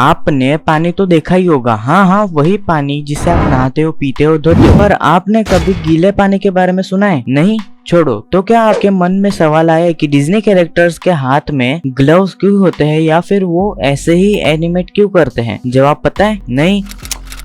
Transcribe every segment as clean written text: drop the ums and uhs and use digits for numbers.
आपने पानी तो देखा ही होगा, हाँ हाँ वही पानी जिससे आप नहाते हो, पीते हो, धोते हो। पर आपने कभी गीले पानी के बारे में सुना है? नहीं? छोड़ो। तो क्या आपके मन में सवाल आया कि डिज्नी कैरेक्टर्स के हाथ में ग्लव्स क्यों होते हैं या फिर वो ऐसे ही एनिमेट क्यों करते हैं? जवाब पता है? नहीं?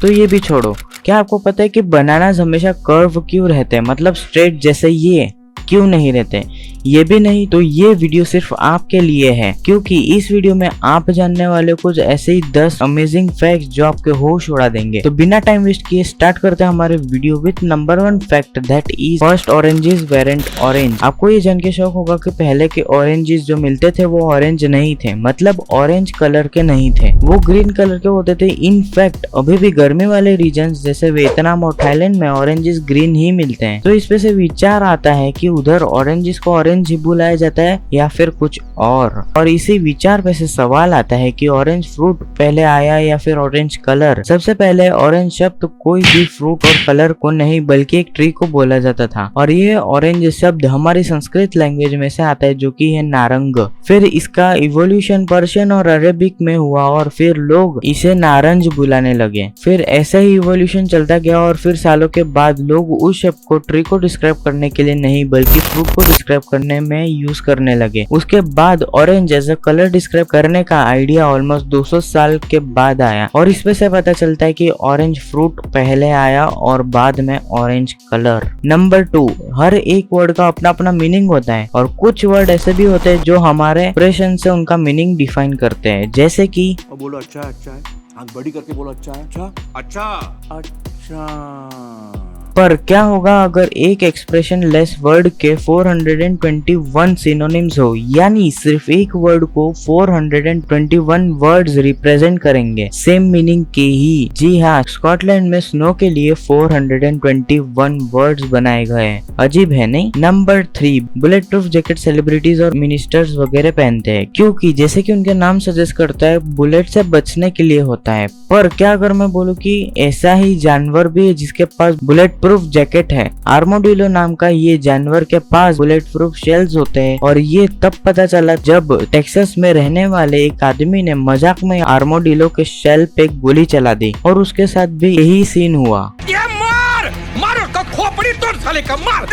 तो ये भी छोड़ो। क्या आपको पता है कि बनानास हमेशा कर्व क्यों रहते हैं, मतलब स्ट्रेट जैसे ये क्यों नहीं रहते? ये भी नहीं तो ये वीडियो सिर्फ आपके लिए है, क्योंकि इस वीडियो में आप जानने वाले कुछ ऐसे ही 10 अमेजिंग फैक्ट्स जो आपके होश उड़ा देंगे। तो बिना टाइम वेस्ट किए स्टार्ट करते हैं हमारे video with number 1 fact, that is first oranges वेरेंट orange. आपको ये जान के शौक होगा कि पहले के ऑरेंजेस जो मिलते थे वो ऑरेंज नहीं थे, मतलब ऑरेंज कलर के नहीं थे, वो ग्रीन कलर के होते थे। इन फैक्ट अभी भी गर्मी वाले रीजन जैसे वियतनाम और थाईलैंड में ऑरेंजेस ग्रीन ही मिलते हैं। तो इसमें से विचार आता है कि उधर ऑरेंजेस को ऑरेंज ही बुलाया जाता है या फिर कुछ और इसी विचार पे से सवाल आता है कि ऑरेंज फ्रूट पहले आया या फिर ऑरेंज कलर? सबसे पहले ऑरेंज शब्द कोई भी फ्रूट और कलर को नहीं बल्कि एक ट्री को बोला जाता था, और ये ऑरेंज शब्द हमारी संस्कृत लैंग्वेज में से आता है जो कि है नारंग। फिर इसका इवोल्यूशन पर्शियन और अरेबिक में हुआ और फिर लोग इसे नारंज बुलाने लगे। फिर ऐसे ही इवोल्यूशन चलता गया और फिर सालों के बाद लोग उस शब्द को ट्री को डिस्क्राइब करने के लिए नहीं बल्कि फ्रूट को डिस्क्राइब करने में यूज करने लगे। उसके बाद orange as a colour describe करने का आइडिया ऑलमोस्ट 200 साल के बाद आया, और इसमें से पता चलता है कि ऑरेंज फ्रूट पहले आया और बाद में ऑरेंज कलर। नंबर 2, हर एक वर्ड का अपना अपना मीनिंग होता है, और कुछ वर्ड ऐसे भी होते हैं जो हमारे एक्सप्रेशन से उनका मीनिंग डिफाइन करते हैं, जैसे कि बोलो अच्छा है, अच्छा है, आंख बड़ी करके बोलो अच्छा है, अच्छा अच्छा अच्छा। पर क्या होगा अगर एक एक्सप्रेशन लेस वर्ड के 421 सिनोनिम्स हो, यानी सिर्फ एक वर्ड को 421 वर्ड्स रिप्रेजेंट करेंगे सेम मीनिंग के ही। जी हाँ, स्कॉटलैंड में स्नो के लिए 421 वर्ड्स बनाए गए हैं। अजीब है नहीं? Number 3, bullet proof jacket celebrities और मिनिस्टर्स वगैरह पहनते हैं, क्योंकि जैसे कि उनके नाम सजेस्ट करता है बुलेट से बचने के लिए होता है। पर क्या अगर मैं बोलूं कि ऐसा ही जानवर भी है जिसके पास बुलेट प्रूफ जैकेट है? आर्मोडिलो नाम का ये जानवर के पास बुलेट प्रूफ शेल्स होते हैं, और ये तब पता चला जब टेक्सास में रहने वाले एक आदमी ने मजाक में आर्मोडिलो के शेल पे गोली चला दी, और उसके साथ भी यही सीन हुआ। मार उसका खोपड़ी तोड़ साले का, मार।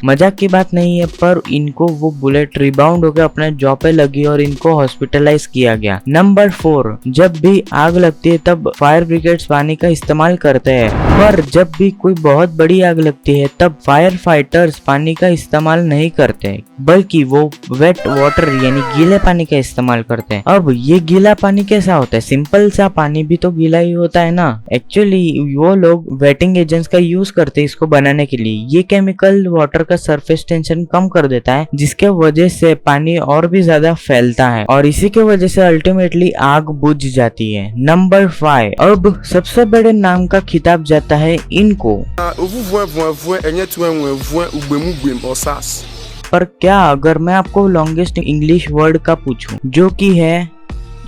मजाक की बात नहीं है, पर इनको वो बुलेट रिबाउंड होकर अपने जॉ पे लगी और इनको हॉस्पिटलाइज किया गया। नंबर 4, जब भी आग लगती है तब फायर ब्रिगेड्स पानी का इस्तेमाल करते हैं, पर जब भी कोई बहुत बड़ी आग लगती है तब फायर फाइटर्स पानी का इस्तेमाल नहीं करते, बल्कि वो वेट वाटर यानी गीले पानी का इस्तेमाल करते हैं। अब ये गीला पानी कैसा होता है? सिंपल सा पानी भी तो गीला ही होता है ना। एक्चुअली वो लोग वेटिंग एजेंट्स का यूज करते हैं इसको बनाने के लिए। ये केमिकल वाटर का सरफेस टेंशन कम कर देता है, जिसके वजह से पानी और भी ज्यादा फैलता है, और इसी के वजह से अल्टीमेटली आग बुझ जाती है। नंबर 5, अब सबसे बड़े नाम का खिताब जाता है इनको। पर क्या अगर मैं आपको लॉन्गेस्ट इंग्लिश वर्ड का पूछूं, जो कि है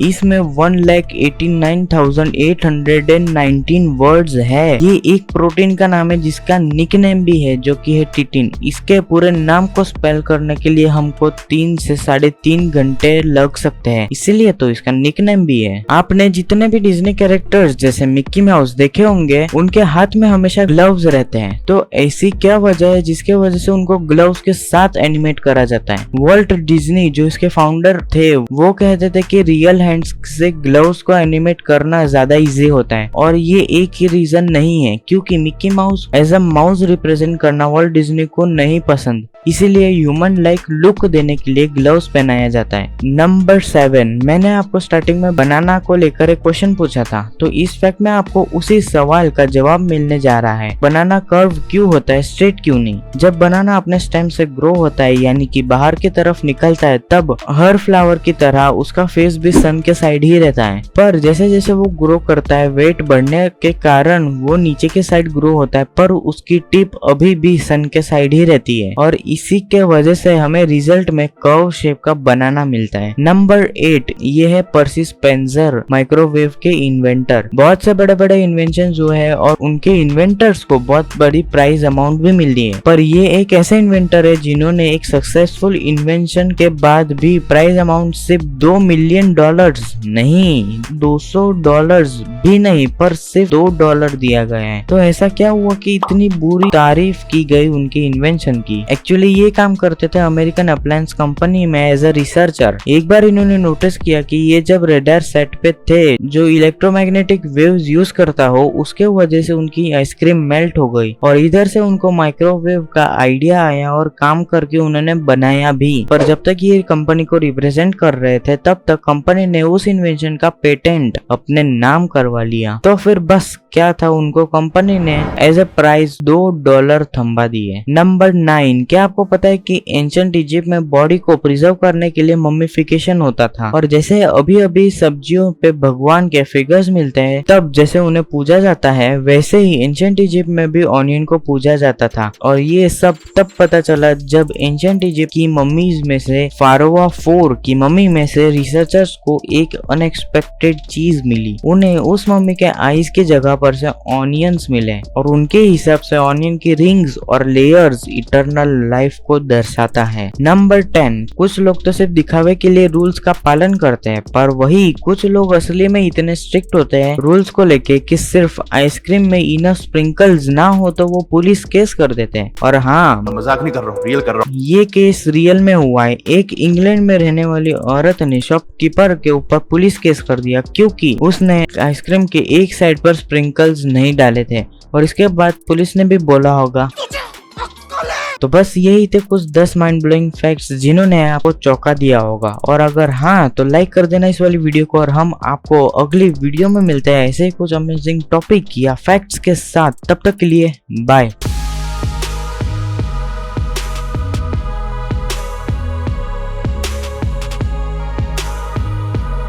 इसमें 1,89,819 वर्ड्स है। ये एक प्रोटीन का नाम है जिसका निकनेम भी है जो कि है टिटिन। इसके पूरे नाम को स्पेल करने के लिए हमको 3 से 3.5 घंटे लग सकते हैं, इसीलिए तो इसका निकनेम भी है। आपने जितने भी डिज्नी कैरेक्टर्स जैसे मिक्की माउस देखे होंगे, उनके हाथ में हमेशा ग्लव्स रहते हैं। तो ऐसी क्या वजह है जिसके वजह से उनको ग्लव्स के साथ एनिमेट करा जाता है? वॉल्ट डिज्नी जो इसके फाउंडर थे वो कहते थे कि रियल हैंड्स से ग्लव्स को एनिमेट करना ज्यादा इजी होता है, और ये एक ही रीजन नहीं है, क्योंकि Mickey Mouse as a mouse represent करना वॉल्ट डिज्नी को नहीं पसंद, इसीलिए ह्यूमन लाइक लुक देने के लिए ग्लव्स पहनाया जाता है। नंबर 7, मैंने आपको स्टार्टिंग में बनाना को लेकर एक क्वेश्चन पूछा था, तो इस फैक्ट में आपको उसी सवाल का जवाब मिलने जा रहा है। बनाना कर्व क्यों होता है, स्ट्रेट क्यों नहीं? जब बनाना अपने स्टेम से ग्रो होता है यानी कि बाहर की तरफ निकलता है, तब हर फ्लावर की तरह उसका फेस भी सन के साइड ही रहता है, पर जैसे जैसे वो ग्रो करता है वेट बढ़ने के कारण वो नीचे के साइड ग्रो होता है, पर उसकी टिप अभी भी सन के साइड ही रहती है, और इसी के वजह से हमें रिजल्ट में कर्व शेप का बनाना मिलता है। नंबर 8, ये है पर्सी स्पेंसर, माइक्रोवेव के इन्वेंटर। बहुत से बड़े बड़े इन्वेंशन जो है और उनके इन्वेंटर्स को बहुत बड़ी प्राइज अमाउंट भी मिलती है, पर ये एक ऐसे इन्वेंटर है जिन्होंने एक सक्सेसफुल इन्वेंशन के बाद भी प्राइज अमाउंट सिर्फ $2 मिलियन $2 नहीं, $200 भी नहीं, पर सिर्फ $2 दिया गया है। तो ऐसा क्या हुआ कि इतनी बुरी तारीफ की गई उनकी इन्वेंशन की। एक्चुअली ये काम करते थे अमेरिकन अप्लायंस कंपनी में एज अ रिसर्चर। एक बार इन्होंने नोटिस किया कि ये जब रेडार सेट पे थे जो इलेक्ट्रोमैग्नेटिक वेव्स यूज करता हो, उसके वजह से उनकी आइसक्रीम मेल्ट हो गई और इधर से उनको माइक्रोवेव का आइडिया आया और काम करके उन्होंने बनाया भी। पर जब तक ये कंपनी को रिप्रेजेंट कर रहे थे तब तक कंपनी ने उस इन्वेंशन का पेटेंट अपने नाम करवा लिया। तो फिर बस क्या था, उनको कंपनी ने एज ए प्राइज $2 थंबा दिए। नंबर 9, क्या आपको पता है कि एंशिएंट इजिप्ट में बॉडी को प्रिजर्व करने के लिए मम्मीफिकेशन होता था, और जैसे अभी अभी सब्जियों पे भगवान के फिगर्स मिलते हैं तब जैसे उन्हें पूजा जाता है, वैसे ही एंशिएंट इजिप्ट में भी ऑनियन को पूजा जाता था। और ये सब तब पता चला जब एंशिएंट इजिप्ट की मम्मीज में से फारोआ 4 की मम्मी में से रिसर्चर्स को एक अनएक्सपेक्टेड चीज मिली। उन्हें उस मम्मी के आईज की जगह पर से ऑनियंस मिले और उनके हिसाब से ऑनियन की रिंग्स और लेयर्स इटर्नल लाइफ को दर्शाता है। नंबर 10, कुछ लोग तो सिर्फ दिखावे के लिए रूल्स का पालन करते हैं, पर वही कुछ लोग असली में इतने स्ट्रिक्ट होते हैं रूल्स को लेके कि सिर्फ आइसक्रीम में इनफ स्प्रिंकल्स ना हो तो वो पुलिस केस कर देते हैं। और हाँ, मजाक नहीं कर रहा हूँ, रियल कर रहा हूँ। ये केस रियल में हुआ है। एक इंग्लैंड में रहने वाली औरत ने शॉपकीपर के ऊपर पुलिस केस कर दिया क्योंकि उसने आइसक्रीम के एक साइड पर स्प्रिंकल्स नहीं डाले थे, और इसके बाद पुलिस ने भी बोला होगा। तो बस यही थे कुछ 10 माइंड ब्लोइंग फैक्ट्स जिन्होंने आपको चौंका दिया होगा। और अगर हाँ तो लाइक कर देना इस वाली वीडियो को, और हम आपको अगली वीडियो में मिलते हैं ऐसे ही कुछ अमेजिंग टॉपिक या फैक्ट्स के साथ। तब तक के लिए बाय।